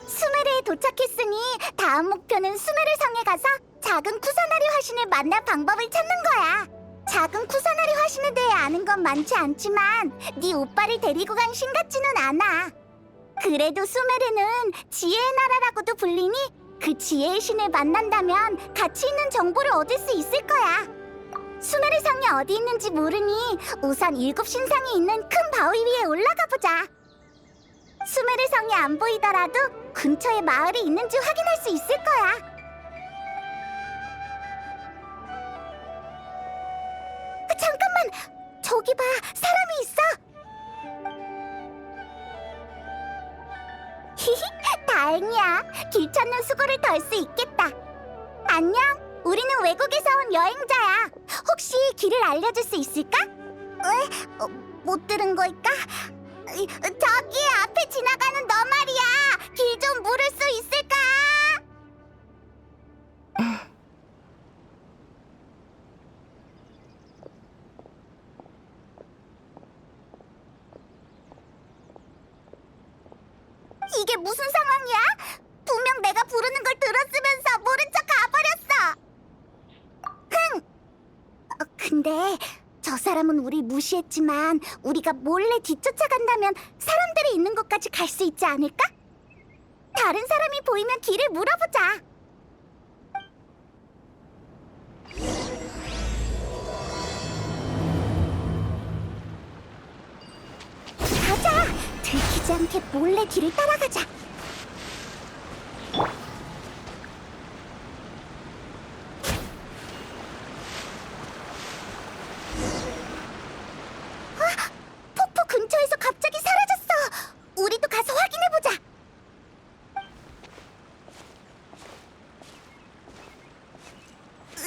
수메르에 도착했으니 다음 목표는 수메르 성에 가서 작은 쿠사나리 화신을 만날 방법을 찾는 거야. 작은 쿠사나리 화신에 대해 아는 건 많지 않지만 네 오빠를 데리고 간 신 같지는 않아. 그래도 수메르는 지혜의 나라라고도 불리니 그 지혜의 신을 만난다면 가치 있는 정보를 얻을 수 있을 거야. 수메르 성이 어디 있는지 모르니 우선 7신상이 있는 큰 바위 위에 올라가 보자. 수메르 성이 안 보이더라도 근처에 마을이 있는지 확인할 수 있을 거야. 잠깐만! 저기 봐! 사람이 있어! 히히! 다행이야. 길 찾는 수고를 덜 수 있겠다. 안녕! 우리는 외국에서 온 여행자야. 혹시 길을 알려줄 수 있을까? 왜? 못 들은 걸까? 저기 앞에 지나가는 너 말이야. 길 좀 물을 수 있을까? 이게 무슨 상황이야? 분명 내가 부르는 걸 들었으면서 모른 척 가버렸어. 근데 저 사람은 우리 무시했지만 우리가 몰래 뒤쫓아간다면 사람들이 있는 곳까지 갈 수 있지 않을까? 다른 사람이 보이면 길을 물어보자. 가자! 들키지 않게 몰래 뒤를 따라가자. 폭포 근처에서 갑자기 사라졌어. 우리도 가서 확인해보자.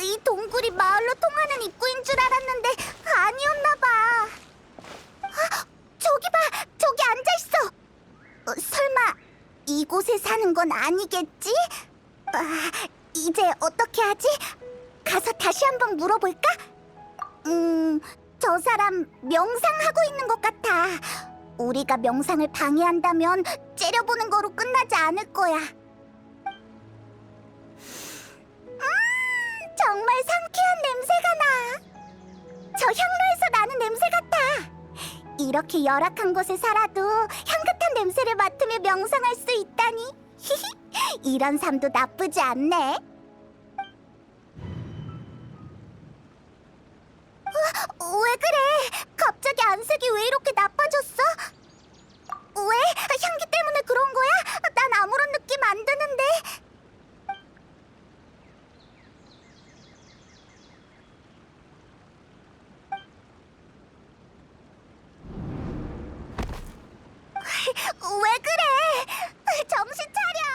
이 동굴이 마을로 통하는 입구인 줄 알았는데 아니었나봐. 저기 봐! 저기 앉아있어! 설마 이곳에 사는 건 아니겠지? 이제 어떻게 하지? 가서 다시 한번 물어볼까? 저 사람 명상하고 있는 것 같아. 우리가 명상을 방해한다면 째려보는 거로 끝나지 않을 거야. 정말 상쾌한 냄새가 나. 저 향로에서 나는 냄새 같아. 이렇게 열악한 곳에 살아도 향긋한 냄새를 맡으며 명상할 수 있다니. 이런 삶도 나쁘지 않네. 왜 그래? 갑자기 안색이 왜 이렇게 나빠졌어? 왜? 향기 때문에 그런 거야? 난 아무런 느낌 안 드는데. 왜 그래? 정신 차려!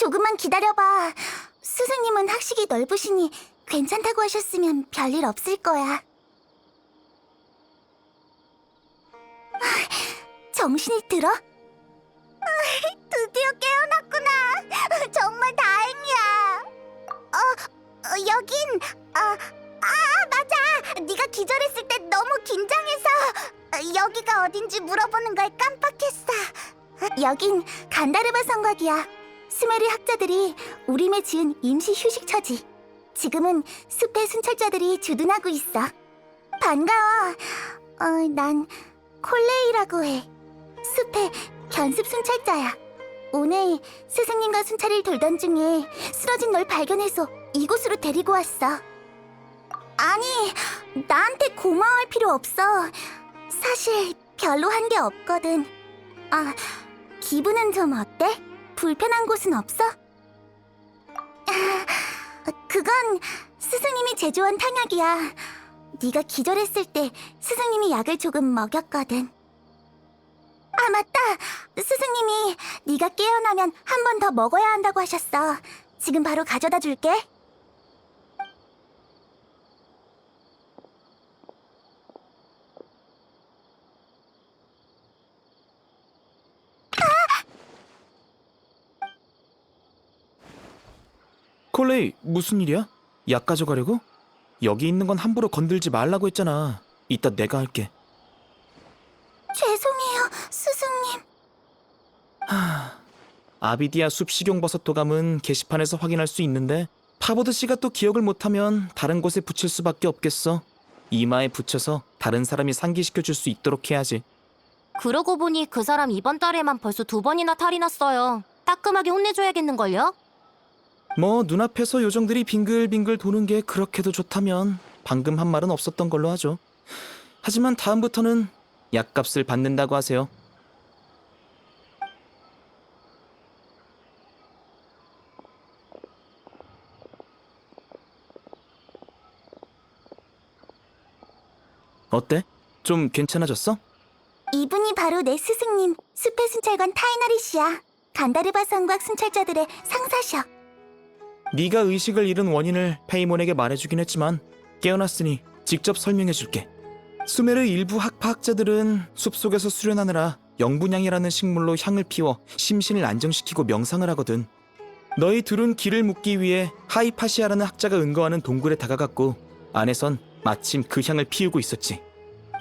조금만 기다려봐. 스승님은 학식이 넓으시니 괜찮다고 하셨으면 별일 없을 거야. 정신이 들어? 드디어 깨어났구나. 정말 다행이야. 여긴 맞아. 네가 기절했을 때 너무 긴장해서 여기가 어딘지 물어보는 걸 깜빡했어. 여긴 간다르바 성곽이야. 스메르 학자들이 우림에 지은 임시 휴식처지. 지금은 숲의 순찰자들이 주둔하고 있어. 반가워. 난 콜레이라고 해. 숲의 견습 순찰자야. 오늘 스승님과 순찰을 돌던 중에 쓰러진 널 발견해서 이곳으로 데리고 왔어. 아니, 나한테 고마워할 필요 없어. 사실 별로 한 게 없거든. 기분은 좀 어때? 불편한 곳은 없어? 그건 스승님이 제조한 탕약이야. 네가 기절했을 때 스승님이 약을 조금 먹였거든. 맞다! 스승님이 네가 깨어나면 한 번 더 먹어야 한다고 하셨어. 지금 바로 가져다 줄게. 콜레이, 무슨 일이야? 약 가져가려고? 여기 있는 건 함부로 건들지 말라고 했잖아. 이따 내가 할게. 죄송해요, 스승님. 아비디아 숲 식용버섯 도감은 게시판에서 확인할 수 있는데 파버드 씨가 또 기억을 못하면 다른 곳에 붙일 수밖에 없겠어. 이마에 붙여서 다른 사람이 상기시켜줄 수 있도록 해야지. 그러고 보니 그 사람 이번 달에만 벌써 2번이나 탈이 났어요. 따끔하게 혼내줘야겠는걸요? 뭐 눈앞에서 요정들이 빙글빙글 도는 게 그렇게도 좋다면 방금 한 말은 없었던 걸로 하죠. 하지만 다음부터는 약값을 받는다고 하세요. 어때? 좀 괜찮아졌어? 이분이 바로 내 스승님, 숲의 순찰관 타이나리 씨야. 간다르바 성곽 순찰자들의 상사셔. 네가 의식을 잃은 원인을 페이몬에게 말해주긴 했지만 깨어났으니 직접 설명해줄게. 수메르 일부 학파학자들은 숲속에서 수련하느라 영분향이라는 식물로 향을 피워 심신을 안정시키고 명상을 하거든. 너희 둘은 길을 묻기 위해 하이파시아라는 학자가 은거하는 동굴에 다가갔고 안에선 마침 그 향을 피우고 있었지.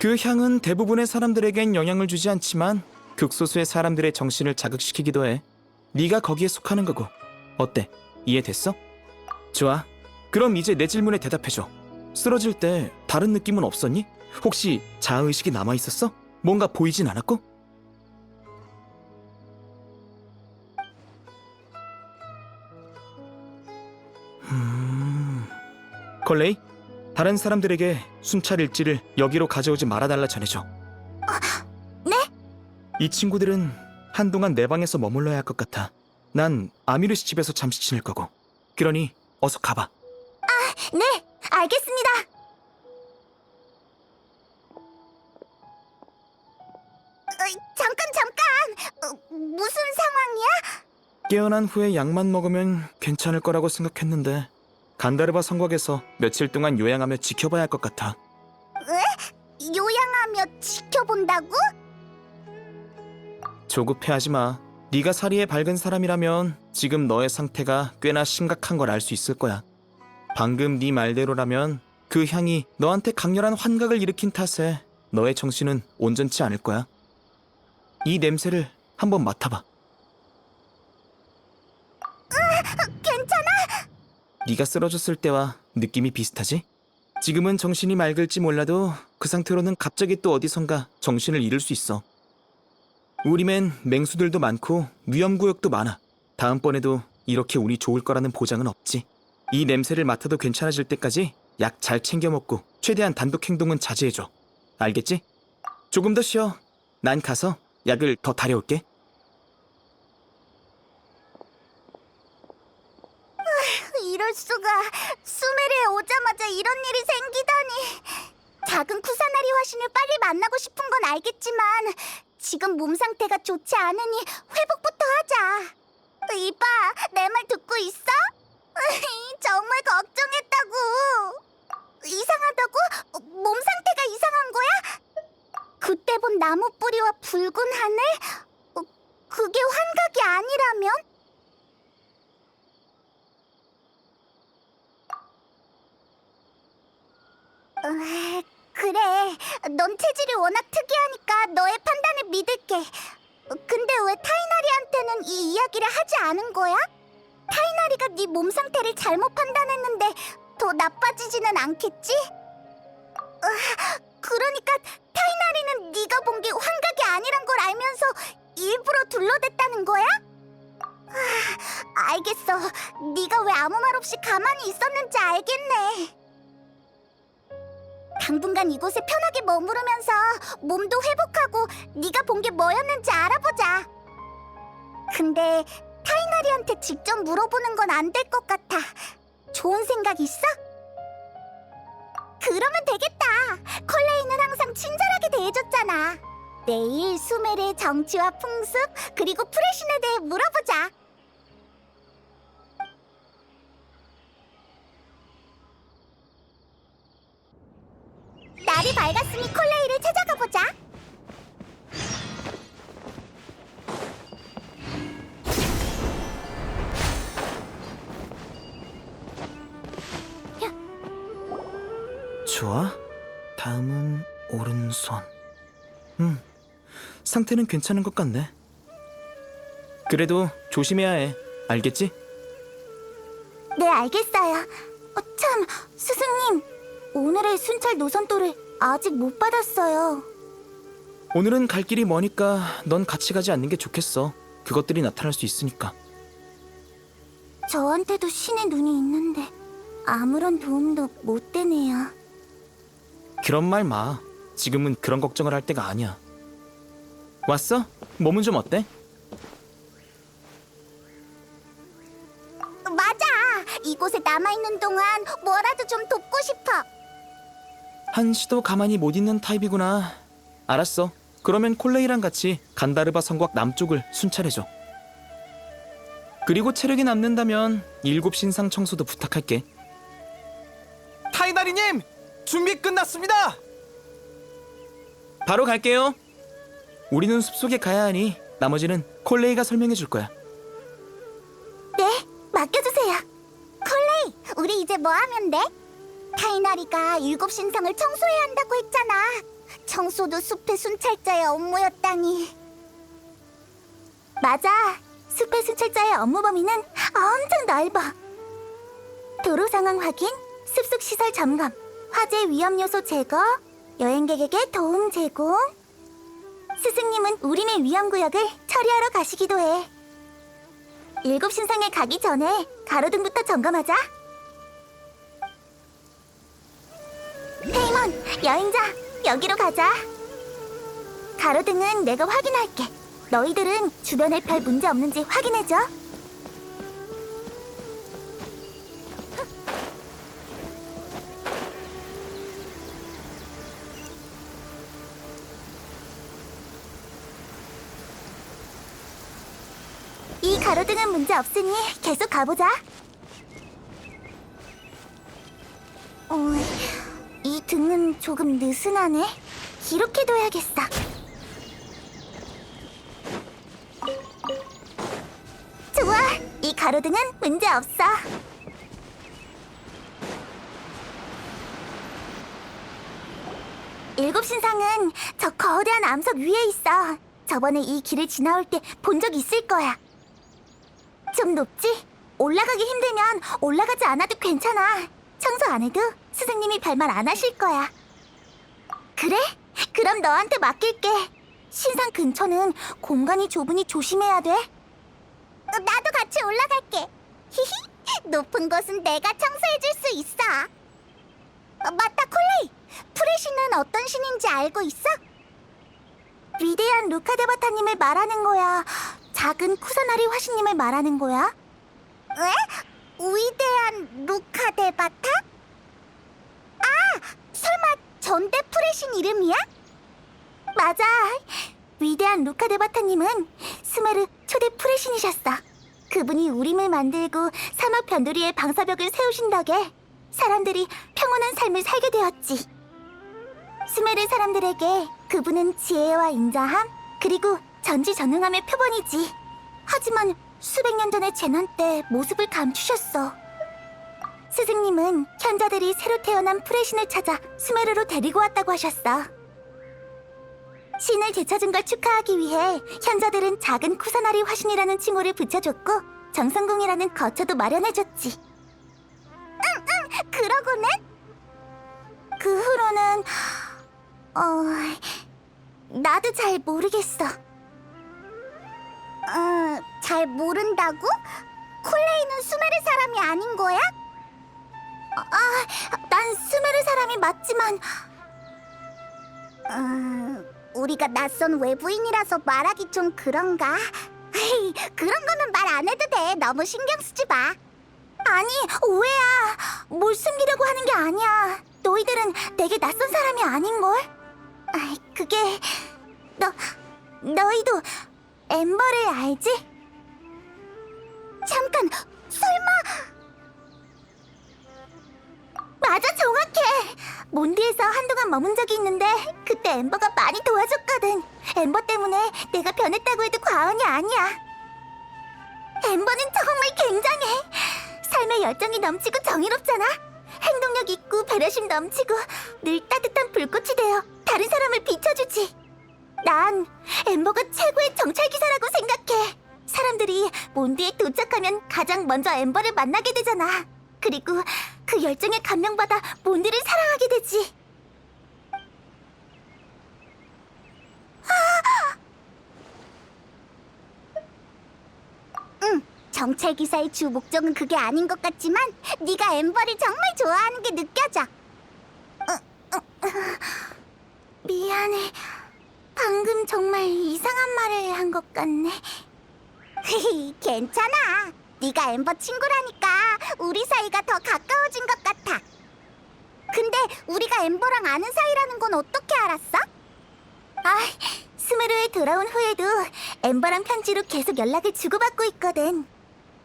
그 향은 대부분의 사람들에겐 영향을 주지 않지만 극소수의 사람들의 정신을 자극시키기도 해. 네가 거기에 속하는 거고. 어때? 이해됐어? 좋아. 그럼 이제 내 질문에 대답해줘. 쓰러질 때 다른 느낌은 없었니? 혹시 자아의식이 남아있었어? 뭔가 보이진 않았고? 콜레이, 다른 사람들에게 순찰 일지를 여기로 가져오지 말아달라 전해줘. 네? 이 친구들은 한동안 내 방에서 머물러야 할 것 같아. 난 아미르시 집에서 잠시 지낼 거고. 그러니 어서 가봐. 네, 알겠습니다. 잠깐! 무슨 상황이야? 깨어난 후에 약만 먹으면 괜찮을 거라고 생각했는데 간다르바 성곽에서 며칠 동안 요양하며 지켜봐야 할 것 같아. 요양하며 지켜본다고? 조급해하지 마. 네가 사리에 밝은 사람이라면 지금 너의 상태가 꽤나 심각한 걸 알 수 있을 거야. 방금 네 말대로라면 그 향이 너한테 강렬한 환각을 일으킨 탓에 너의 정신은 온전치 않을 거야. 이 냄새를 한번 맡아봐. 괜찮아? 네가 쓰러졌을 때와 느낌이 비슷하지? 지금은 정신이 맑을지 몰라도 그 상태로는 갑자기 또 어디선가 정신을 잃을 수 있어. 우리맨 맹수들도 많고 위험구역도 많아. 다음번에도 이렇게 운이 좋을 거라는 보장은 없지. 이 냄새를 맡아도 괜찮아질 때까지 약 잘 챙겨 먹고 최대한 단독 행동은 자제해줘. 알겠지? 조금 더 쉬어. 난 가서 약을 더 다려올게. 이럴 수가. 수메르에 오자마자 이런 일이 생기다니. 작은 쿠사나리 화신을 빨리 만나고 싶은 건 알겠지만 지금 몸 상태가 좋지 않으니 회복부터 하자. 이봐, 내 말 아니라면? 그래, 넌 체질이 워낙 특이하니까 너의 판단을 믿을게. 근데 왜 타이나리한테는 이 이야기를 하지 않은 거야? 타이나리가 네 몸 상태를 잘못 판단했는데 더 나빠지지는 않겠지? 그러니까 타이나리는 네가 본 게 환각이 아니란 걸 알면서 일부러 둘러댔다는 거야? 알겠어. 네가 왜 아무 말 없이 가만히 있었는지 알겠네. 당분간 이곳에 편하게 머무르면서 몸도 회복하고 네가 본 게 뭐였는지 알아보자. 근데 타이나리한테 직접 물어보는 건 안 될 것 같아. 좋은 생각 있어? 그러면 되겠다. 콜레이는 항상 친절하게 대해줬잖아. 내일 수메르의 정치와 풍습 그리고 프레신에 대해 물어보자. 날이 밝았으니 콜레이를 찾아가 보자. 좋아. 다음은 오른손. 상태는 괜찮은 것 같네. 그래도 조심해야 해. 알겠지? 네, 알겠어요. 참, 스승님. 오늘의 순찰 노선도를 아직 못 받았어요. 오늘은 갈 길이 머니까 넌 같이 가지 않는 게 좋겠어. 그것들이 나타날 수 있으니까. 저한테도 신의 눈이 있는데 아무런 도움도 못 되네요. 그런 말 마. 지금은 그런 걱정을 할 때가 아니야. 왔어? 몸은 좀 어때? 맞아. 이곳에 남아있는 동안 뭐라도 좀 돕고 싶어. 한시도 가만히 못 있는 타입이구나. 알았어. 그러면 콜레이랑 같이 간다르바 성곽 남쪽을 순찰해줘. 그리고 체력이 남는다면 7신상 청소도 부탁할게. 타이나리님! 준비 끝났습니다! 바로 갈게요. 우리는 숲속에 가야 하니 나머지는 콜레이가 설명해 줄 거야. 네, 맡겨주세요. 콜레이, 우리 이제 뭐 하면 돼? 타이나리가 7신상을 청소해야 한다고 했잖아. 청소도 숲의 순찰자의 업무였다니. 맞아. 숲의 순찰자의 업무 범위는 엄청 넓어. 도로 상황 확인, 숲속 시설 점검, 화재 위험 요소 제거, 여행객에게 도움 제공. 스승님은 우림의 위험 구역을 처리하러 가시기도 해. 7신상에 가기 전에 가로등부터 점검하자. 페이몬, 여행자, 여기로 가자. 가로등은 내가 확인할게. 너희들은 주변에 별 문제 없는지 확인해줘. 이 가로등은 문제 없으니 계속 가보자. 이 등은 조금 느슨하네. 이렇게 둬야겠어. 좋아, 이 가로등은 문제 없어. 일곱 신상은 저 거대한 암석 위에 있어. 저번에 이 길을 지나올 때 본 적 있을 거야. 좀 높지? 올라가기 힘들면 올라가지 않아도 괜찮아. 청소 안 해도 스승님이 별말 안 하실 거야. 그래? 그럼 너한테 맡길게. 신상 근처는 공간이 좁으니 조심해야 돼. 나도 같이 올라갈게. 히히, 높은 곳은 내가 청소해줄 수 있어. 맞다, 콜레이. 프레시는 어떤 신인지 알고 있어? 위대한 루카데바타님을 말하는 거야? 작은 쿠사나리 화신님을 말하는 거야? 왜? 위대한 루카데바타? 아, 설마 전대 프레신 이름이야? 맞아. 위대한 루카데바타님은 스메르 초대 프레신이셨어. 그분이 우림을 만들고 사막 변두리에 방사벽을 세우신 덕에 사람들이 평온한 삶을 살게 되었지. 스메르 사람들에게 그분은 지혜와 인자함, 그리고 전지전능함의 표본이지. 하지만 수백 년 전의 재난 때 모습을 감추셨어. 스승님은 현자들이 새로 태어난 프레신을 찾아 수메르로 데리고 왔다고 하셨어. 신을 되찾은 걸 축하하기 위해 현자들은 작은 쿠사나리 화신이라는 칭호를 붙여줬고 정성궁이라는 거처도 마련해줬지. 그러고는? 그 후로는 나도 잘 모르겠어. 잘 모른다고? 콜레이는 수메르 사람이 아닌 거야? 난 수메르 사람이 맞지만 우리가 낯선 외부인이라서 말하기 좀 그런가? 에이, 그런 거는 말 안 해도 돼. 너무 신경 쓰지 마. 아니, 오해야. 뭘 숨기려고 하는 게 아니야. 너희들은 내게 낯선 사람이 아닌걸? 아이, 그게... 너희도 엠버를 알지? 잠깐, 설마... 맞아, 정확해. 몬디에서 한동안 머문 적이 있는데 그때 엠버가 많이 도와줬거든. 엠버 때문에 내가 변했다고 해도 과언이 아니야. 엠버는 정말 굉장해. 삶에 열정이 넘치고 정의롭잖아. 행동력 있고 배려심 넘치고 늘 따뜻한 불꽃이 되어 다른 사람을 비춰주지. 난 엠버가 최고의 정찰기사라고 생각해. 사람들이 몬디에 도착하면 가장 먼저 엠버를 만나게 되잖아. 그리고 그 열정에 감명받아 몬디를 사랑하게 되지. 정찰기사의 주 목적은 그게 아닌 것 같지만 네가 엠버를 정말 좋아하는 게 느껴져. 미안해. 방금 정말 이상한 말을 한 것 같네. 괜찮아. 네가 엠버 친구라니까 우리 사이가 더 가까워진 것 같아. 근데 우리가 엠버랑 아는 사이라는 건 어떻게 알았어? 스메르에 돌아온 후에도 엠버랑 편지로 계속 연락을 주고받고 있거든.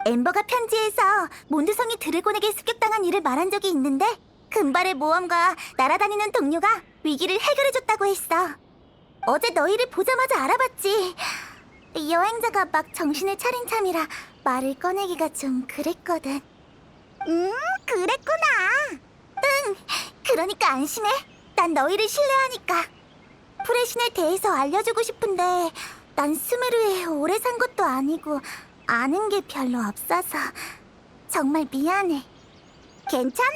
엠버가 편지에서 몬드성이 드래곤에게 습격당한 일을 말한 적이 있는데 금발의 모험가 날아다니는 동료가 위기를 해결해줬다고 했어. 어제 너희를 보자마자 알아봤지. 여행자가 막 정신을 차린 참이라 말을 꺼내기가 좀 그랬거든. 그랬구나. 그러니까 안심해. 난 너희를 신뢰하니까. 프레신에 대해서 알려주고 싶은데 난 스메르에 오래 산 것도 아니고 아는 게 별로 없어서 정말 미안해. 괜찮아.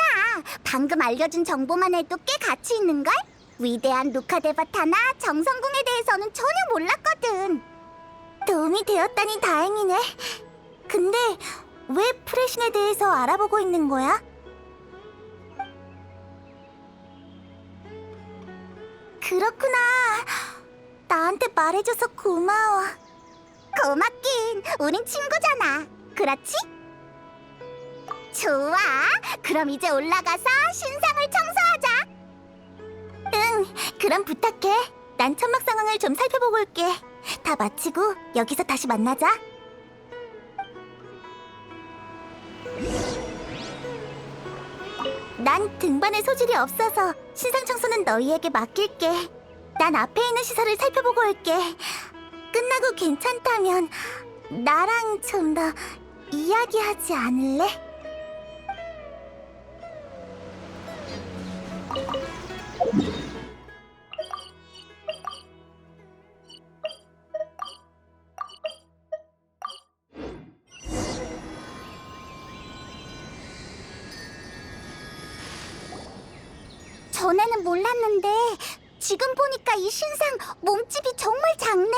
방금 알려준 정보만 해도 꽤 가치 있는걸? 위대한 루카데바타나 정성궁에 대해서는 전혀 몰랐거든. 도움이 되었다니 다행이네. 근데 왜 프레신에 대해서 알아보고 있는 거야? 그렇구나. 나한테 말해줘서 고마워. 고맙긴. 우린 친구잖아. 그렇지? 좋아. 그럼 이제 올라가서 신상을 청소하자. 그럼 부탁해. 난 천막 상황을 좀 살펴보고 올게. 다 마치고 여기서 다시 만나자. 난 등반에 소질이 없어서 신상 청소는 너희에게 맡길게. 난 앞에 있는 시설을 살펴보고 올게. 끝나고 괜찮다면 나랑 좀 더 이야기하지 않을래? 전에는 몰랐는데 지금 보니까 이 신상 몸집이 정말 작네.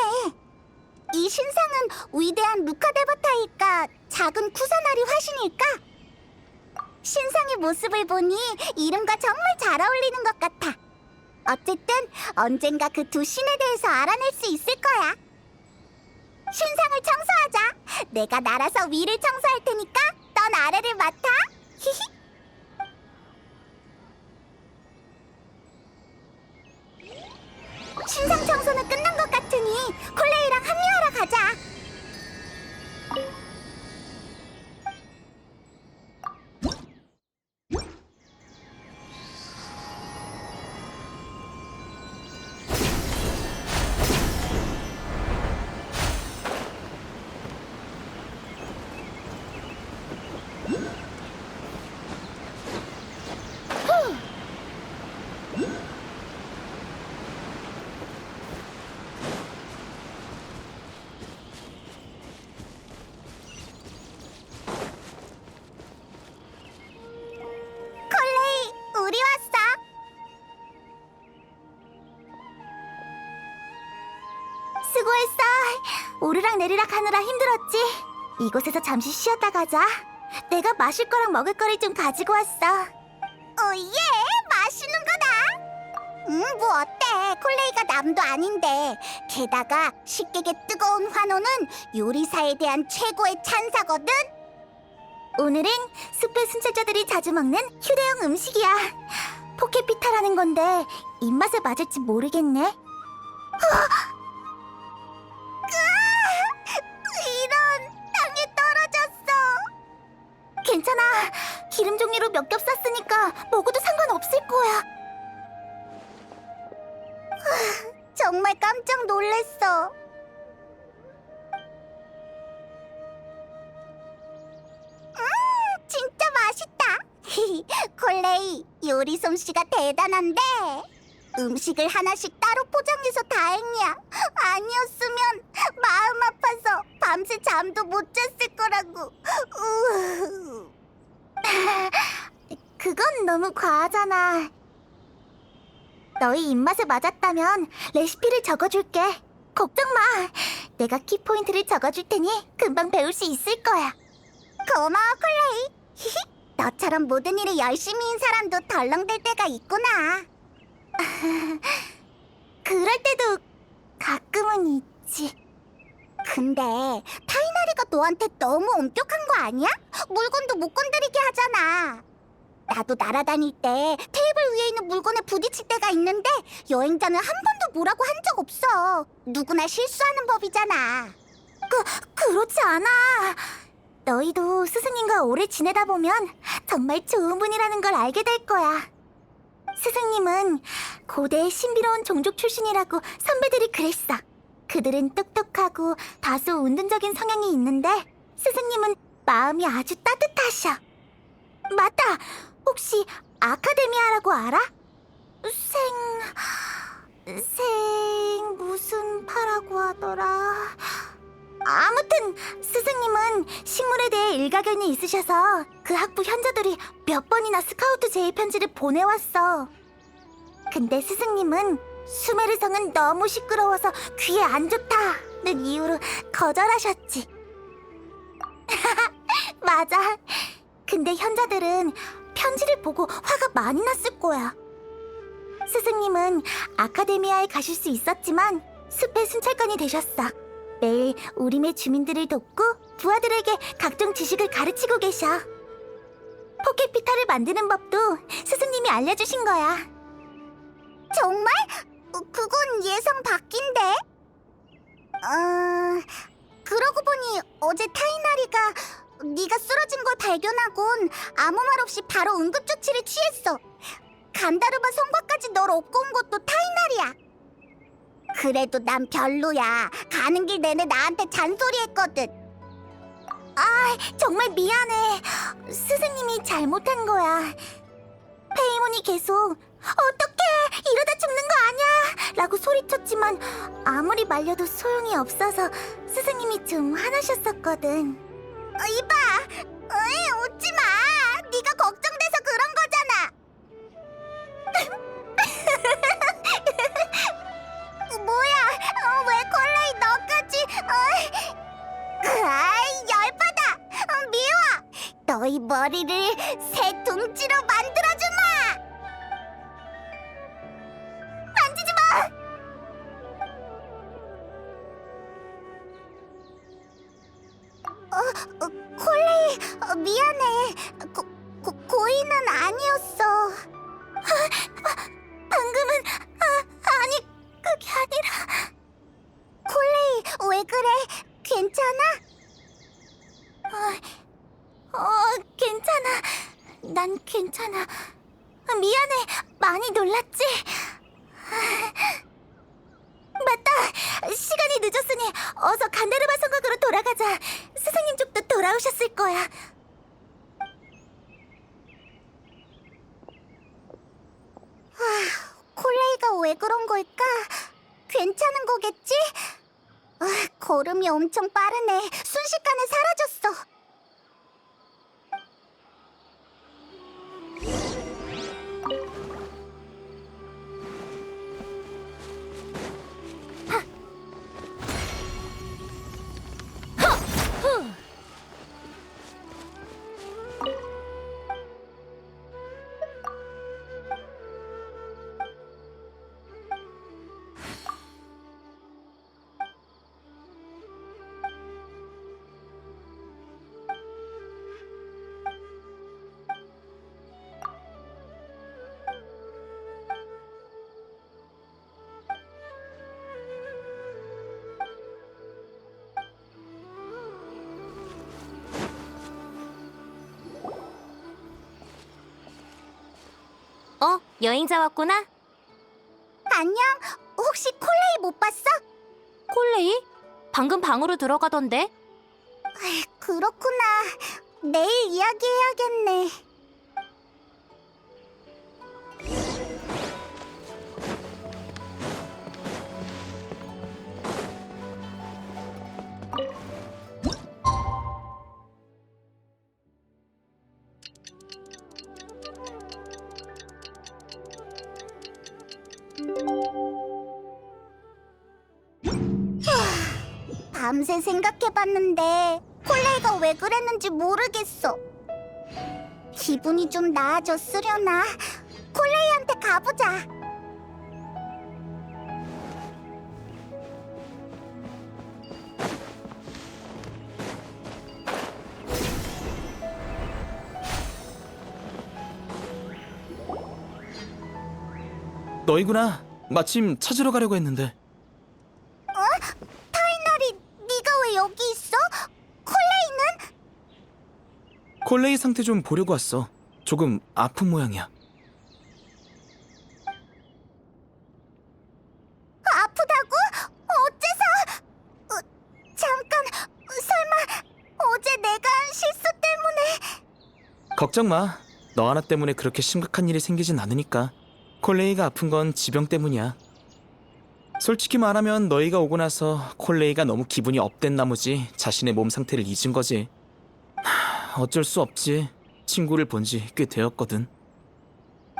이 신상은 위대한 루카데바타일까? 작은 쿠사나리 화신일까? 신상의 모습을 보니 이름과 정말 잘 어울리는 것 같아. 어쨌든 언젠가 그 두 신에 대해서 알아낼 수 있을 거야. 신상을 청소하자. 내가 날아서 위를 청소할 테니까 넌 아래를 맡아. 히히. 신상 청소는 끝난 것 같으니 콜레이랑 합류하러 가자. 오르락 내리락 하느라 힘들었지? 이곳에서 잠시 쉬었다 가자. 내가 마실 거랑 먹을 거를 좀 가지고 왔어. 예, 맛있는 거다. 뭐 어때? 콜레이가 남도 아닌데. 게다가 식객의 뜨거운 환호는 요리사에 대한 최고의 찬사거든. 오늘은 숲의 순찰자들이 자주 먹는 휴대용 음식이야. 포켓피타라는 건데 입맛에 맞을지 모르겠네. 이런, 땅에 떨어졌어. 괜찮아. 기름 종이로 몇 겹 쌌으니까 먹어도 상관없을 거야. 정말 깜짝 놀랐어. 진짜 맛있다. 콜레이, 요리 솜씨가 대단한데. 음식을 하나씩 따로 포장해서 다행이야. 아니었으면 마음 아파서 밤새 잠도 못 잤을 거라고. 그건 너무 과하잖아. 너희 입맛에 맞았다면 레시피를 적어줄게. 걱정 마. 내가 키포인트를 적어줄 테니 금방 배울 수 있을 거야. 고마워, 콜레이. 너처럼 모든 일에 열심히인 사람도 덜렁댈 때가 있구나. 그럴 때도 가끔은 있지. 근데 타이나리가 너한테 너무 엄격한 거 아니야? 물건도 못 건드리게 하잖아. 나도 날아다닐 때 테이블 위에 있는 물건에 부딪힐 때가 있는데 여행자는 한 번도 뭐라고 한 적 없어. 누구나 실수하는 법이잖아. 그렇지 않아. 너희도 스승님과 오래 지내다 보면 정말 좋은 분이라는 걸 알게 될 거야. 스승님은 고대의 신비로운 종족 출신이라고 선배들이 그랬어. 그들은 똑똑하고 다소 운동적인 성향이 있는데 스승님은 마음이 아주 따뜻하셔. 맞다! 혹시 아카데미아라고 알아? 무슨 파라고 하더라. 아무튼 스승님은 식물에 대해 일가견이 있으셔서 그 학부 현자들이 몇 번이나 스카우트 제의 편지를 보내왔어. 근데 스승님은 수메르성은 너무 시끄러워서 귀에 안 좋다는 이유로 거절하셨지. 맞아. 근데 현자들은 편지를 보고 화가 많이 났을 거야. 스승님은 아카데미아에 가실 수 있었지만 숲의 순찰관이 되셨어. 매일 우림의 주민들을 돕고 부하들에게 각종 지식을 가르치고 계셔. 포켓피타를 만드는 법도 스승님이 알려주신 거야. 정말? 그건 예상 밖인데? 그러고 보니 어제 타이나리가 네가 쓰러진 걸 발견하곤 아무 말 없이 바로 응급조치를 취했어. 간다르바 성곽까지 널 업고 온 것도 타이나리야. 그래도 난 별로야. 가는 길 내내 나한테 잔소리했거든. 정말 미안해. 스승님이 잘못한 거야. 페이몬이 계속 어떡해, 이러다 죽는 거 아니야 라고 소리쳤지만 아무리 말려도 소용이 없어서 스승님이 좀 화나셨었거든. 이봐, 웃지 마. 네가 걱정돼서 그런 거잖아. 뭐야? 왜 콜레이 너까지? 열받아. 미워. 너희 머리를 새 둥지로 만들어주마. 만지지 마. 콜레이, 미안해. 고의는 아니었어. 방금은 아니, 그게 아니라. 콜레이, 왜 그래? 괜찮아? 괜찮아. 난 괜찮아. 미안해. 많이 놀랐지? 맞다. 시간이 늦었으니 어서 간다르바 성곽으로 돌아가자. 스승님 쪽도 돌아오셨을 거야. 콜레이가 왜 그런 걸까? 괜찮은 거겠지? 걸음이 엄청 빠르네. 순식간에 사라졌어. 여행자 왔구나? 안녕. 혹시 콜레이 못 봤어? 콜레이? 방금 방으로 들어가던데? 그렇구나. 내일 이야기해야겠네. 밤새 생각해봤는데 콜레이가 왜 그랬는지 모르겠어. 기분이 좀 나아졌으려나. 콜레이한테 가보자. 너희구나. 마침 찾으러 가려고 했는데. 타이나리, 네가 왜 여기 있어? 콜레이는? 콜레이 상태 좀 보려고 왔어. 조금 아픈 모양이야. 아프다고? 어째서? 잠깐, 설마 어제 내가 한 실수 때문에? 걱정 마. 너 하나 때문에 그렇게 심각한 일이 생기진 않으니까. 콜레이가 아픈 건 지병 때문이야. 솔직히 말하면 너희가 오고 나서 콜레이가 너무 기분이 업된 나머지 자신의 몸 상태를 잊은 거지. 어쩔 수 없지. 친구를 본 지 꽤 되었거든.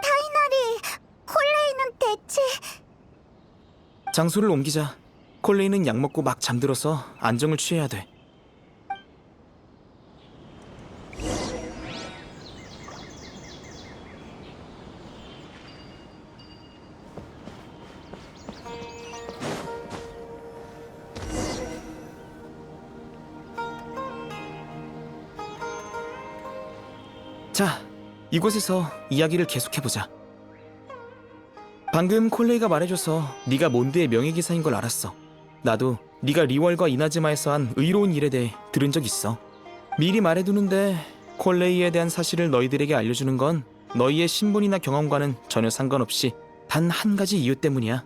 타이나리, 콜레이는 대체... 장소를 옮기자. 콜레이는 약 먹고 막 잠들어서 안정을 취해야 돼. 자, 이곳에서 이야기를 계속해보자. 방금 콜레이가 말해줘서 네가 몬드의 명예기사인 걸 알았어. 나도 네가 리월과 이나즈마에서 한 의로운 일에 대해 들은 적 있어. 미리 말해두는데 콜레이에 대한 사실을 너희들에게 알려주는 건 너희의 신분이나 경험과는 전혀 상관없이 단 한 가지 이유 때문이야.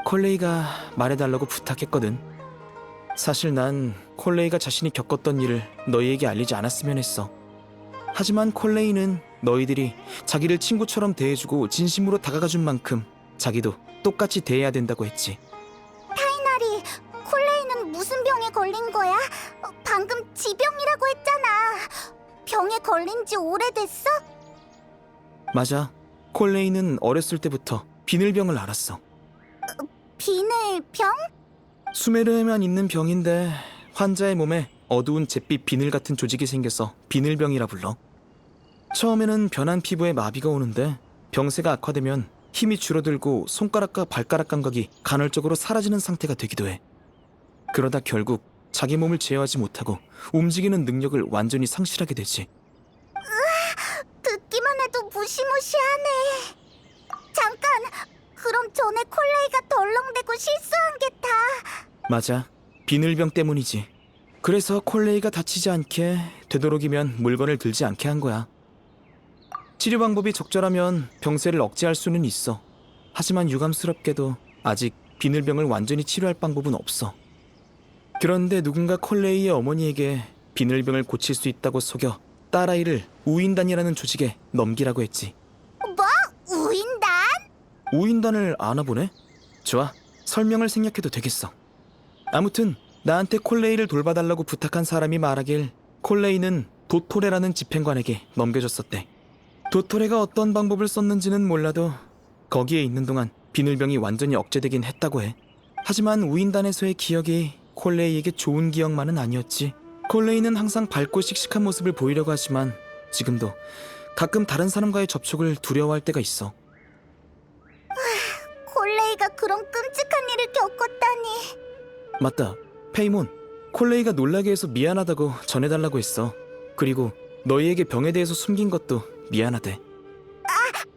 콜레이가 말해달라고 부탁했거든. 사실 난 콜레이가 자신이 겪었던 일을 너희에게 알리지 않았으면 했어. 하지만 콜레이는 너희들이 자기를 친구처럼 대해주고 진심으로 다가가준 만큼 자기도 똑같이 대해야 된다고 했지. 타이나리, 콜레이는 무슨 병에 걸린 거야? 방금 지병이라고 했잖아. 병에 걸린 지 오래됐어? 맞아. 콜레이는 어렸을 때부터 비늘병을 앓았어. 비늘병? 수메르에만 있는 병인데 환자의 몸에 어두운 잿빛 비늘 같은 조직이 생겨서 비늘병이라 불러. 처음에는 변한 피부에 마비가 오는데 병세가 악화되면 힘이 줄어들고 손가락과 발가락 감각이 간헐적으로 사라지는 상태가 되기도 해. 그러다 결국 자기 몸을 제어하지 못하고 움직이는 능력을 완전히 상실하게 되지. 듣기만 해도 무시무시하네. 잠깐, 그럼 전에 콜레이가 덜렁대고 실수한 게 다... 맞아. 비늘병 때문이지. 그래서 콜레이가 다치지 않게 되도록이면 물건을 들지 않게 한 거야. 치료 방법이 적절하면 병세를 억제할 수는 있어. 하지만 유감스럽게도 아직 비늘병을 완전히 치료할 방법은 없어. 그런데 누군가 콜레이의 어머니에게 비늘병을 고칠 수 있다고 속여 딸아이를 우인단이라는 조직에 넘기라고 했지. 뭐? 우인단? 우인단을 아나 보네? 좋아. 설명을 생략해도 되겠어. 아무튼 나한테 콜레이를 돌봐달라고 부탁한 사람이 말하길 콜레이는 도토레라는 집행관에게 넘겨줬었대. 도토레가 어떤 방법을 썼는지는 몰라도 거기에 있는 동안 비늘병이 완전히 억제되긴 했다고 해. 하지만 우인단에서의 기억이 콜레이에게 좋은 기억만은 아니었지. 콜레이는 항상 밝고 씩씩한 모습을 보이려고 하지만 지금도 가끔 다른 사람과의 접촉을 두려워할 때가 있어. 콜레이가 그런 끔찍한 일을 겪었다니. 맞다. 페이몬, 콜레이가 놀라게 해서 미안하다고 전해달라고 했어. 그리고 너희에게 병에 대해서 숨긴 것도 미안하대.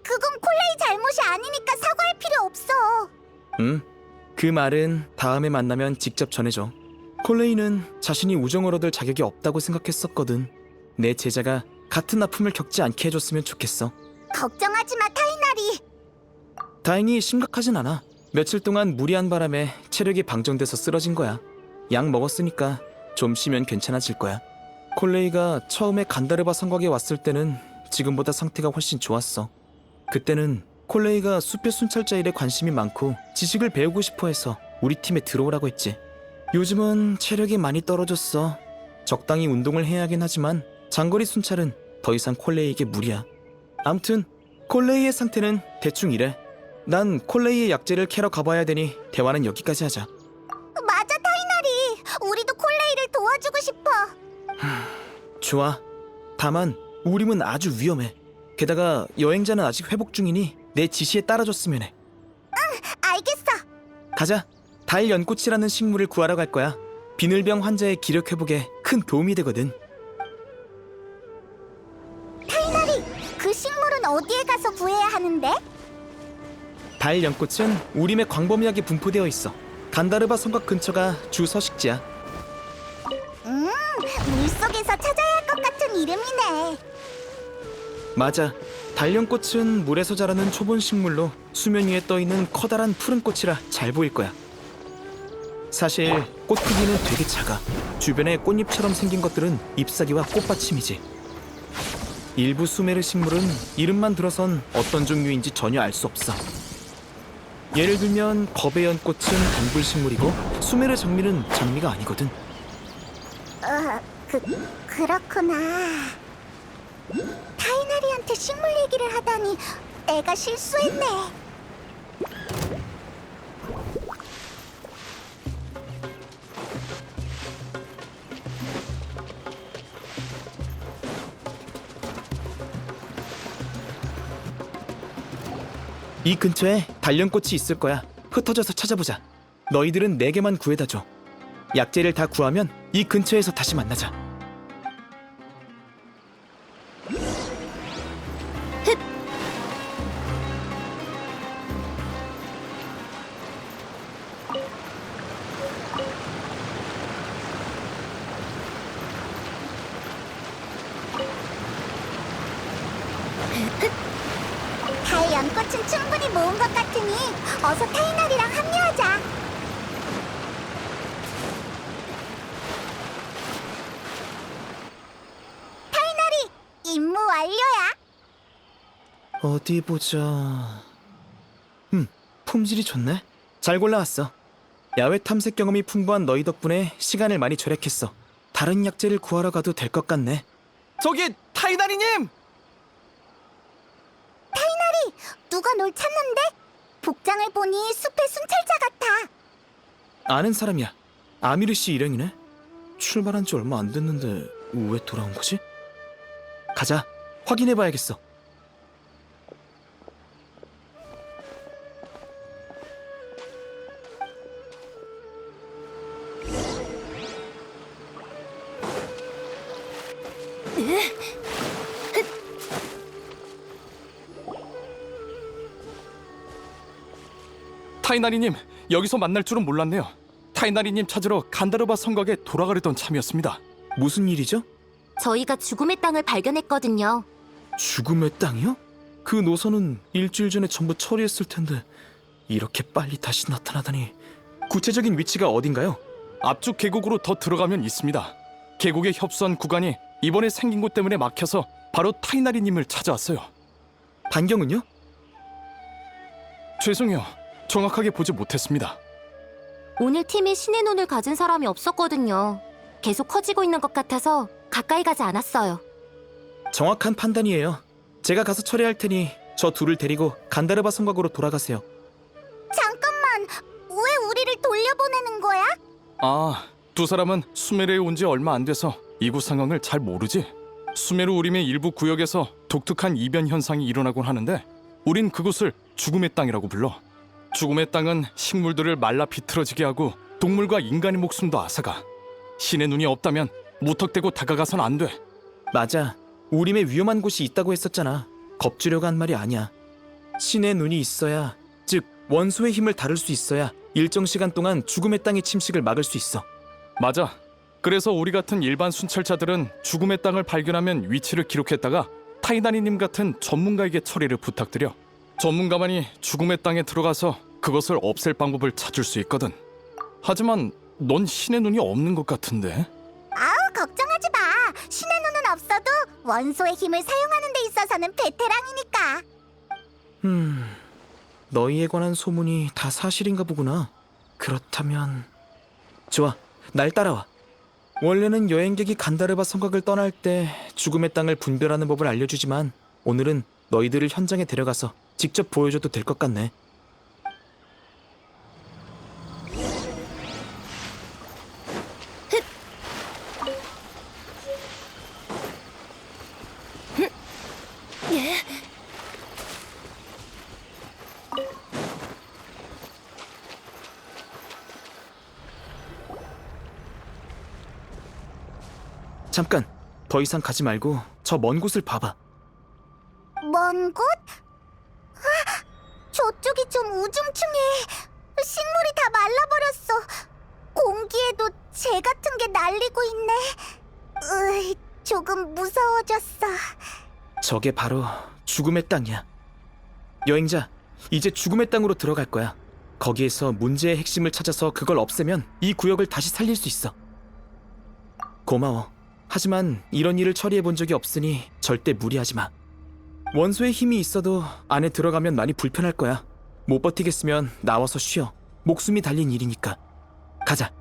그건 콜레이 잘못이 아니니까 사과할 필요 없어. 응? 그 말은 다음에 만나면 직접 전해줘. 콜레이는 자신이 우정을 얻을 자격이 없다고 생각했었거든. 내 제자가 같은 아픔을 겪지 않게 해줬으면 좋겠어. 걱정하지 마, 타이나리. 다행히 심각하진 않아. 며칠 동안 무리한 바람에 체력이 방전돼서 쓰러진 거야. 약 먹었으니까 좀 쉬면 괜찮아질 거야. 콜레이가 처음에 간다르바 성곽에 왔을 때는 지금보다 상태가 훨씬 좋았어. 그때는 콜레이가 숲의 순찰자 일에 관심이 많고 지식을 배우고 싶어 해서 우리 팀에 들어오라고 했지. 요즘은 체력이 많이 떨어졌어. 적당히 운동을 해야 하긴 하지만 장거리 순찰은 더 이상 콜레이에게 무리야. 암튼 콜레이의 상태는 대충 이래. 난 콜레이의 약재를 캐러 가봐야 되니 대화는 여기까지 하자. 맞아, 타이나리. 우리도 콜레이를 도와주고 싶어. 좋아. 다만 우림은 아주 위험해. 게다가 여행자는 아직 회복 중이니 내 지시에 따라줬으면 해. 알겠어. 가자. 달 연꽃이라는 식물을 구하러 갈 거야. 비늘병 환자의 기력 회복에 큰 도움이 되거든. 타이나리, 그 식물은 어디에 가서 구해야 하는데? 달 연꽃은 우림에 광범위하게 분포되어 있어. 간다르바 성곽 근처가 주 서식지야. 물속에서 찾아야 할 것 같은 이름이네. 맞아. 달연꽃은 물에서 자라는 초본 식물로 수면 위에 떠있는 커다란 푸른 꽃이라 잘 보일 거야. 사실 꽃 크기는 되게 작아. 주변에 꽃잎처럼 생긴 것들은 잎사귀와 꽃받침이지. 일부 수메르 식물은 이름만 들어선 어떤 종류인지 전혀 알 수 없어. 예를 들면 겁의 연꽃은 동굴식물이고 수메르 장미는 장미가 아니거든. 그렇구나. 타이나리한테 식물 얘기를 하다니 내가 실수했네. 이 근처에 달연꽃이 있을 거야. 흩어져서 찾아보자. 너희들은 4개만 구해다 줘. 약재를 다 구하면 이 근처에서 다시 만나자. 달 연꽃은 충분히 모은 것 같으니 어서 타이나리랑 합류하자. 타이나리, 임무 완료야. 어디 보자. 품질이 좋네. 잘 골라왔어. 야외 탐색 경험이 풍부한 너희 덕분에 시간을 많이 절약했어. 다른 약재를 구하러 가도 될 것 같네. 저기 타이나리님! 누가 널 찾는데? 복장을 보니 숲의 순찰자 같아. 아는 사람이야. 아미르 씨 일행이네. 출발한 지 얼마 안 됐는데 왜 돌아온 거지? 가자. 확인해봐야겠어. 타이나리님, 여기서 만날 줄은 몰랐네요. 타이나리님 찾으러 간다르바 성곽에 돌아가려던 참이었습니다. 무슨 일이죠? 저희가 죽음의 땅을 발견했거든요. 죽음의 땅이요? 그 노선은 일주일 전에 전부 처리했을 텐데 이렇게 빨리 다시 나타나다니. 구체적인 위치가 어딘가요? 앞쪽 계곡으로 더 들어가면 있습니다. 계곡에 협소한 구간이 이번에 생긴 곳 때문에 막혀서 바로 타이나리님을 찾아왔어요. 반경은요? 죄송해요. 정확하게 보지 못했습니다. 오늘 팀에 신의 눈을 가진 사람이 없었거든요. 계속 커지고 있는 것 같아서 가까이 가지 않았어요. 정확한 판단이에요. 제가 가서 처리할 테니 저 둘을 데리고 간다르바 성곽으로 돌아가세요. 잠깐만, 왜 우리를 돌려보내는 거야? 아, 두 사람은 수메르에 온 지 얼마 안 돼서 이곳 상황을 잘 모르지. 수메르 우림의 일부 구역에서 독특한 이변 현상이 일어나곤 하는데 우린 그곳을 죽음의 땅이라고 불러. 죽음의 땅은 식물들을 말라 비틀어지게 하고 동물과 인간의 목숨도 앗아가. 신의 눈이 없다면 무턱대고 다가가선 안 돼. 맞아. 우림에 위험한 곳이 있다고 했었잖아. 겁주려고 한 말이 아니야. 신의 눈이 있어야, 즉 원소의 힘을 다룰 수 있어야 일정 시간 동안 죽음의 땅의 침식을 막을 수 있어. 맞아. 그래서 우리 같은 일반 순찰자들은 죽음의 땅을 발견하면 위치를 기록했다가 타이다니님 같은 전문가에게 처리를 부탁드려. 전문가만이 죽음의 땅에 들어가서 그것을 없앨 방법을 찾을 수 있거든. 하지만 넌 신의 눈이 없는 것 같은데? 아우, 걱정하지 마. 신의 눈은 없어도 원소의 힘을 사용하는 데 있어서는 베테랑이니까. 너희에 관한 소문이 다 사실인가 보구나. 그렇다면... 좋아, 날 따라와. 원래는 여행객이 간다르바 성곽을 떠날 때 죽음의 땅을 분별하는 법을 알려주지만 오늘은 너희들을 현장에 데려가서 직접 보여줘도 될 것 같네. 잠깐, 더 이상 가지 말고 저 먼 곳을 봐봐. 먼 곳? 아, 저쪽이 좀 우중충해. 식물이 다 말라버렸어. 공기에도 재 같은 게 날리고 있네. 조금 무서워졌어. 저게 바로 죽음의 땅이야. 여행자, 이제 죽음의 땅으로 들어갈 거야. 거기에서 문제의 핵심을 찾아서 그걸 없애면 이 구역을 다시 살릴 수 있어. 고마워. 하지만 이런 일을 처리해 본 적이 없으니 절대 무리하지 마. 원소의 힘이 있어도 안에 들어가면 많이 불편할 거야. 못 버티겠으면 나와서 쉬어. 목숨이 달린 일이니까. 가자.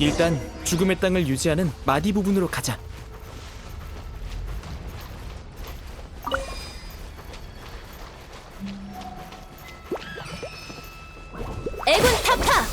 일단 죽음의 땅을 유지하는 마디 부분으로 가자. 애군 타파!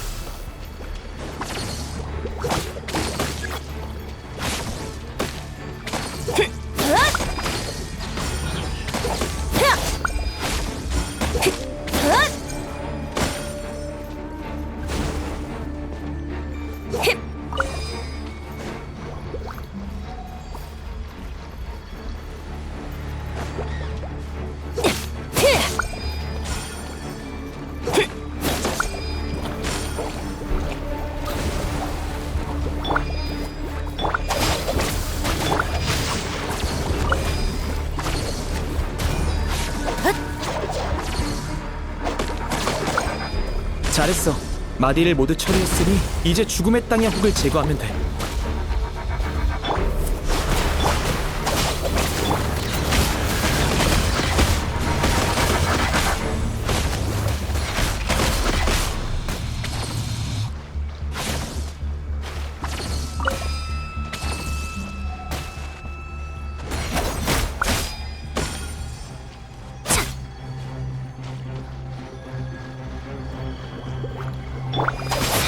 잘했어. 마디를 모두 처리했으니 이제 죽음의 땅의 혹을 제거하면 돼.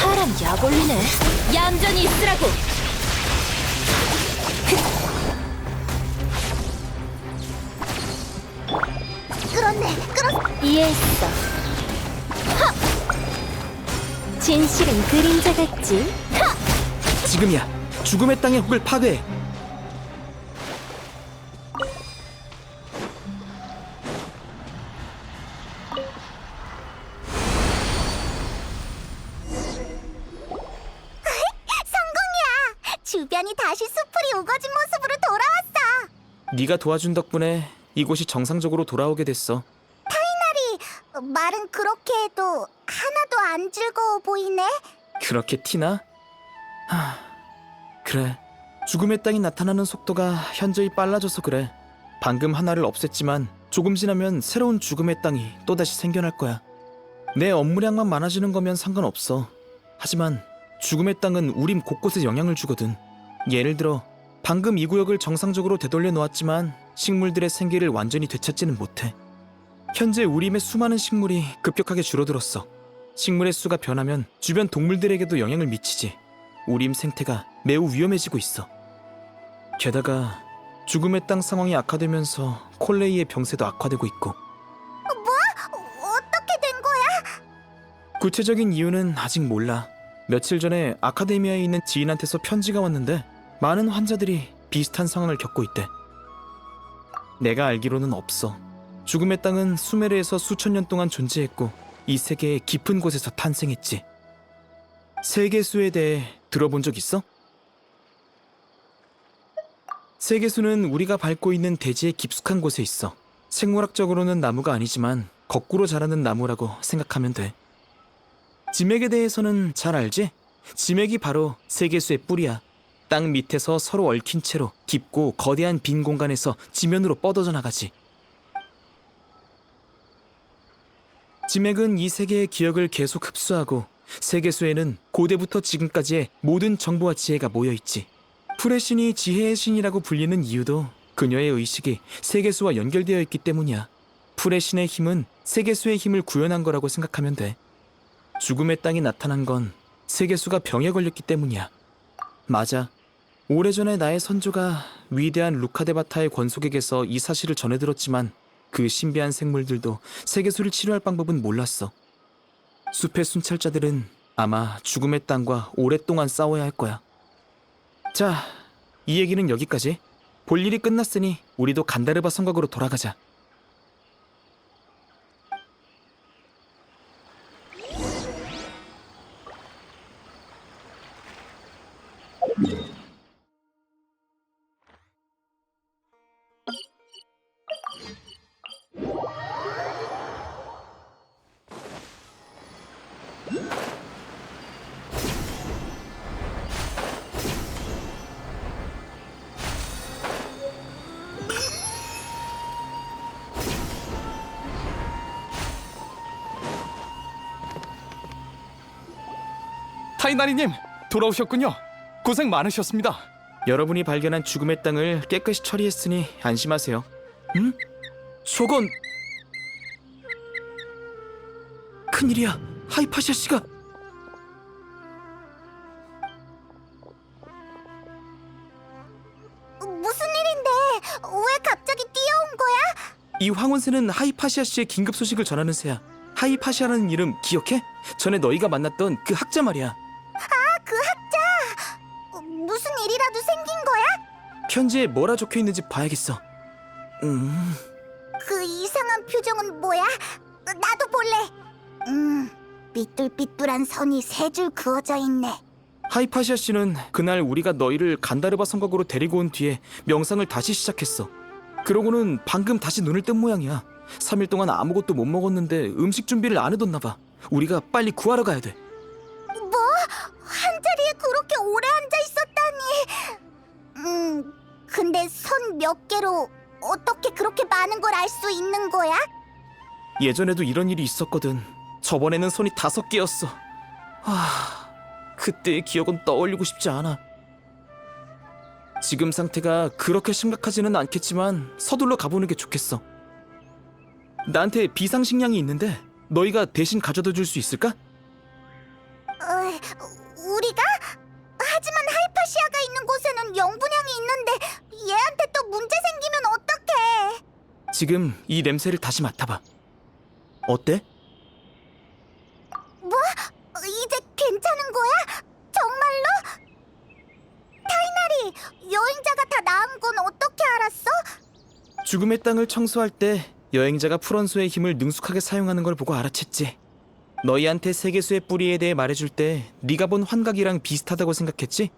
사람 약 올리네. 얌전히 있으라고. 이해했어. 진실은 그림자 같지? 지금이야. 죽음의 땅의 혹을 파괴해. 주변이 다시 수풀이 우거진 모습으로 돌아왔어. 네가 도와준 덕분에 이곳이 정상적으로 돌아오게 됐어. 말은 그렇게 해도 하나도 안 즐거워 보이네. 그렇게 티나? 그래. 죽음의 땅이 나타나는 속도가 현저히 빨라져서 그래. 방금 하나를 없앴지만 조금 지나면 새로운 죽음의 땅이 또다시 생겨날 거야. 내 업무량만 많아지는 거면 상관없어. 하지만 죽음의 땅은 우림 곳곳에 영향을 주거든. 예를 들어 방금 이 구역을 정상적으로 되돌려 놓았지만 식물들의 생기를 완전히 되찾지는 못해. 현재 우림의 수많은 식물이 급격하게 줄어들었어. 식물의 수가 변하면 주변 동물들에게도 영향을 미치지. 우림 생태가 매우 위험해지고 있어. 게다가 죽음의 땅 상황이 악화되면서 콜레이의 병세도 악화되고 있고. 어떻게 된 거야? 구체적인 이유는 아직 몰라. 며칠 전에 아카데미아에 있는 지인한테서 편지가 왔는데 많은 환자들이 비슷한 상황을 겪고 있대. 내가 알기로는 없어. 죽음의 땅은 수메르에서 수천 년 동안 존재했고 이 세계의 깊은 곳에서 탄생했지. 세계수에 대해 들어본 적 있어? 세계수는 우리가 밟고 있는 대지의 깊숙한 곳에 있어. 생물학적으로는 나무가 아니지만 거꾸로 자라는 나무라고 생각하면 돼. 지맥에 대해서는 잘 알지? 지맥이 바로 세계수의 뿌리야. 땅 밑에서 서로 얽힌 채로 깊고 거대한 빈 공간에서 지면으로 뻗어져 나가지. 지맥은 이 세계의 기억을 계속 흡수하고 세계수에는 고대부터 지금까지의 모든 정보와 지혜가 모여있지. 풀의 신이 지혜의 신이라고 불리는 이유도 그녀의 의식이 세계수와 연결되어 있기 때문이야. 풀의 신의 힘은 세계수의 힘을 구현한 거라고 생각하면 돼. 죽음의 땅이 나타난 건 세계수가 병에 걸렸기 때문이야. 맞아. 오래전에 나의 선조가 위대한 루카데바타의 권속에게서 이 사실을 전해 들었지만 그 신비한 생물들도 세계수를 치료할 방법은 몰랐어. 숲의 순찰자들은 아마 죽음의 땅과 오랫동안 싸워야 할 거야. 자, 이 얘기는 여기까지. 볼 일이 끝났으니 우리도 간다르바 성곽으로 돌아가자. 타이나리님, 돌아오셨군요. 고생 많으셨습니다. 여러분이 발견한 죽음의 땅을 깨끗이 처리했으니 안심하세요. 응? 저건... 큰일이야. 하이파시아 씨가... 무슨 일인데? 왜 갑자기 뛰어온 거야? 이 황혼새는 하이파시아 씨의 긴급 소식을 전하는 새야. 하이파시아라는 이름 기억해? 전에 너희가 만났던 그 학자 말이야. 그 학자! 무슨 일이라도 생긴 거야? 편지에 뭐라 적혀 있는지 봐야겠어. 그 이상한 표정은 뭐야? 나도 볼래. 삐뚤삐뚤한 선이 세 줄 그어져 있네. 하이파시아 씨는 그날 우리가 너희를 간다르바 성곽으로 데리고 온 뒤에 명상을 다시 시작했어. 그러고는 방금 다시 눈을 뜬 모양이야. 3일 동안 아무것도 못 먹었는데 음식 준비를 안 해뒀나 봐. 우리가 빨리 구하러 가야 돼. 뭐? 한 자리에 그렇게 오래 앉아 있었다니. 근데 선 몇 개로 어떻게 그렇게 많은 걸 알 수 있는 거야? 예전에도 이런 일이 있었거든. 저번에는 손이 5개였어. 그때의 기억은 떠올리고 싶지 않아. 지금 상태가 그렇게 심각하지는 않겠지만 서둘러 가보는 게 좋겠어. 나한테 비상식량이 있는데 너희가 대신 가져다 줄 수 있을까? 우리가? 하지만 하이파시아가 있는 곳에는 영분양이 있는데 얘한테 또 문제 생기면 어떡해? 지금 이 냄새를 다시 맡아봐. 어때? 뭐? 이제 괜찮은 거야? 정말로? 타이나리, 여행자가 다 나은 건 어떻게 알았어? 죽음의 땅을 청소할 때 여행자가 풀원소의 힘을 능숙하게 사용하는 걸 보고 알아챘지. 너희한테 세계수의 뿌리에 대해 말해줄 때 네가 본 환각이랑 비슷하다고 생각했지?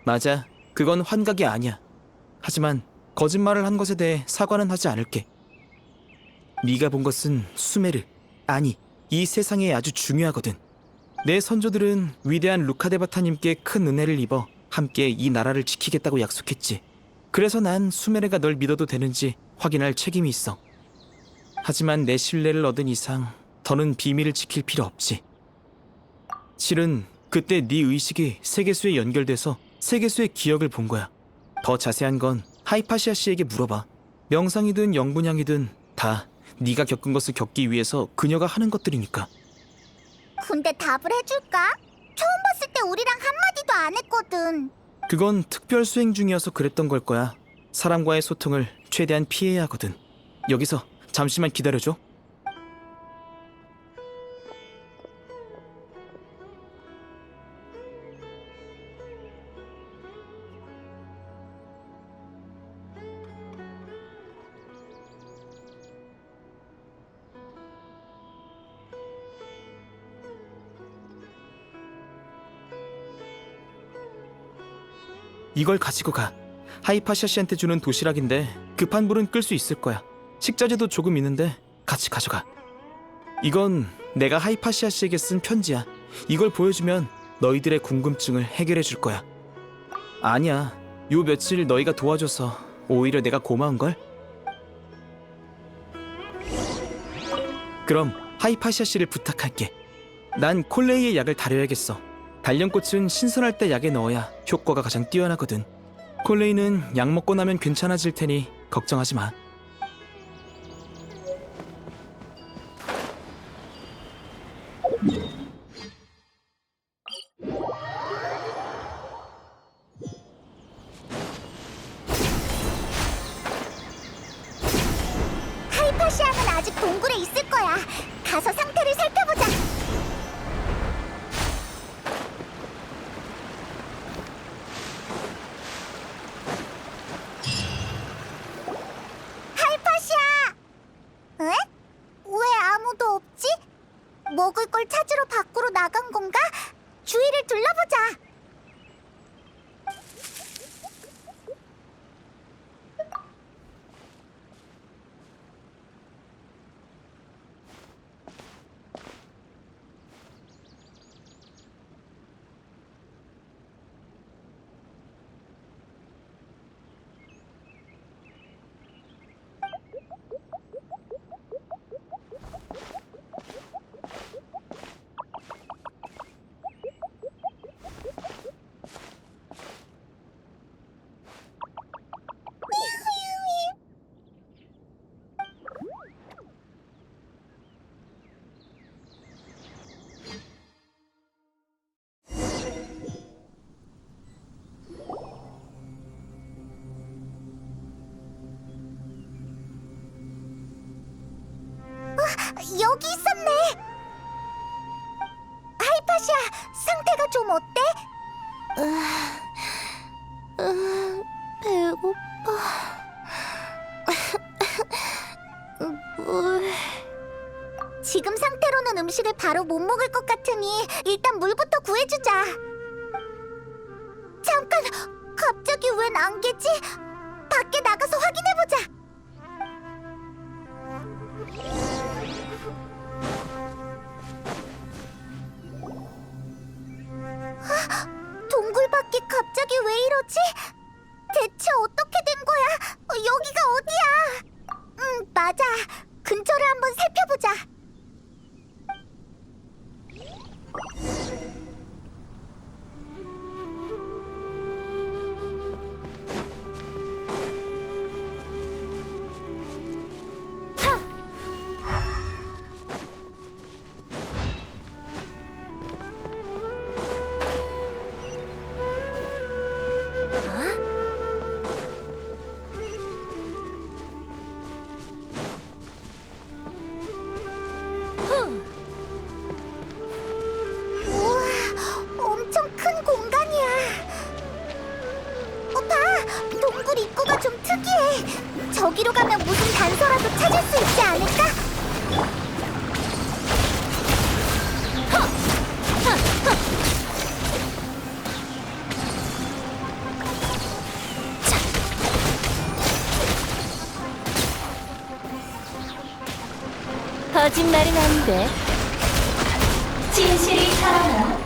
맞아, 그건 환각이 아니야. 하지만 거짓말을 한 것에 대해 사과는 하지 않을게. 네가 본 것은 수메르, 아니, 이 세상에 아주 중요하거든. 내 선조들은 위대한 루카데바타님께 큰 은혜를 입어 함께 이 나라를 지키겠다고 약속했지. 그래서 난 수메르가 널 믿어도 되는지 확인할 책임이 있어. 하지만 내 신뢰를 얻은 이상 더는 비밀을 지킬 필요 없지. 실은 그때 네 의식이 세계수에 연결돼서 세계수의 기억을 본 거야. 더 자세한 건 하이파시아 씨에게 물어봐. 명상이든 영분양이든 다 네가 겪은 것을 겪기 위해서 그녀가 하는 것들이니까. 근데 답을 해줄까? 처음 봤을 때 우리랑 한마디도 안 했거든. 그건 특별 수행 중이어서 그랬던 걸 거야. 사람과의 소통을 최대한 피해야 하거든. 여기서 잠시만 기다려줘. 이걸 가지고 가. 하이파시아 씨한테 주는 도시락인데 급한 불은 끌 수 있을 거야. 식자재도 조금 있는데 같이 가져가. 이건 내가 하이파시아 씨에게 쓴 편지야. 이걸 보여주면 너희들의 궁금증을 해결해 줄 거야. 아니야. 요 며칠 너희가 도와줘서 오히려 내가 고마운걸? 그럼 하이파시아 씨를 부탁할게. 난 콜레이의 약을 다려야겠어. 단련꽃은 신선할 때 약에 넣어야 효과가 가장 뛰어나거든. 콜레이는 약 먹고 나면 괜찮아질 테니 걱정하지 마. 하이파시아는 아직 동굴에 있을 거야. 가서 상태를 살펴보자. 하이파시아! 에? 왜 아무도 없지? 먹을 걸 찾으러 밖으로 나간 건가? 주위를 둘러보자. 여기 있었네. 하이파시아, 상태가 좀 어때? 배고파. 물. 지금 상태로는 음식을 바로 못 먹을 것 같으니 일단 물부터 구해주자. 잠깐, 갑자기 웬 안개지? 밖에 나가서 확인해보자. 동굴 밖이 갑자기 왜 이러지? 대체 어떻게 된 거야? 여기가 어디야? 맞아. 근처를 한번 살펴보자. 우와, 엄청 큰 공간이야. 봐, 동굴 입구가 좀 특이해. 저기로 가면 무슨 단서라도 찾을 수 있지 않을까? 거짓말은 안 돼. 진실이 살아나.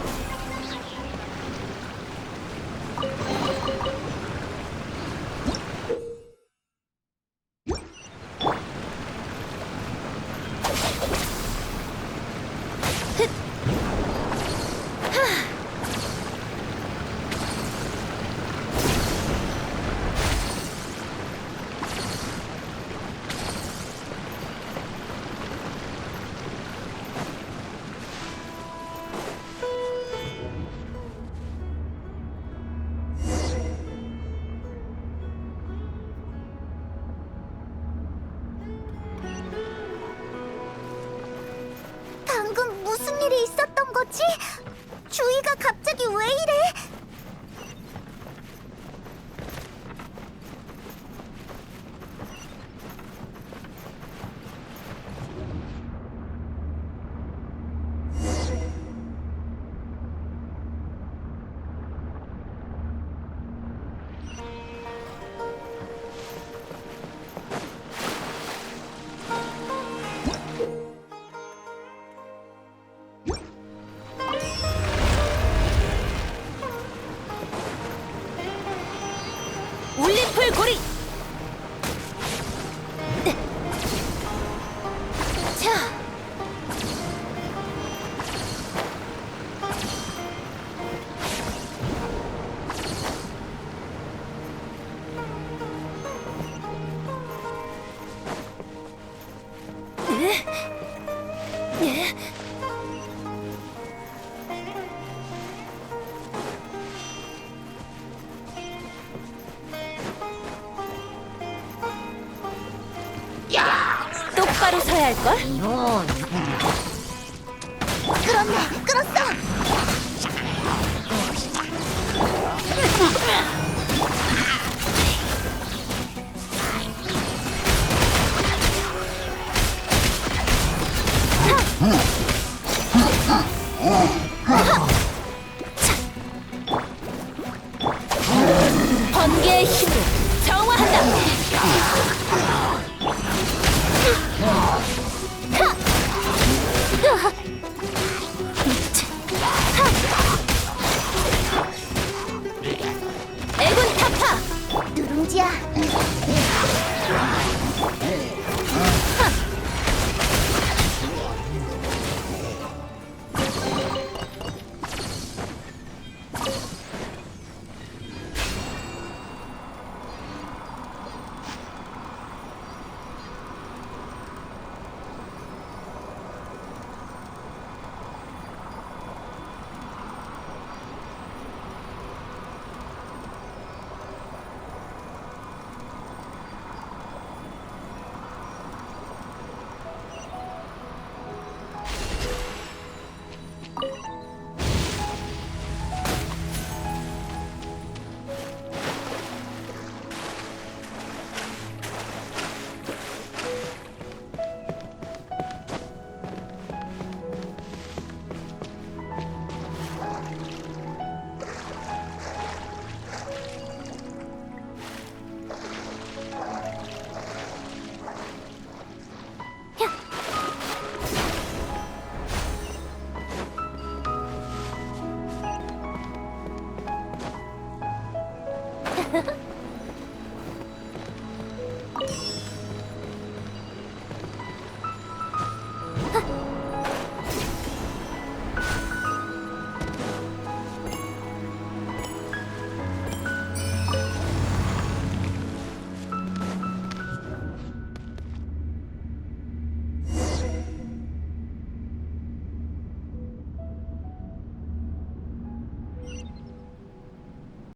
뭐지? 주위가 갑자기 왜 이래? 올림플 고리! 자! 똑바로 서야 할걸? 이런. 끌었네, 끌었어. 번개의 힘을 정화한다! 애군 타파! 누룽지야.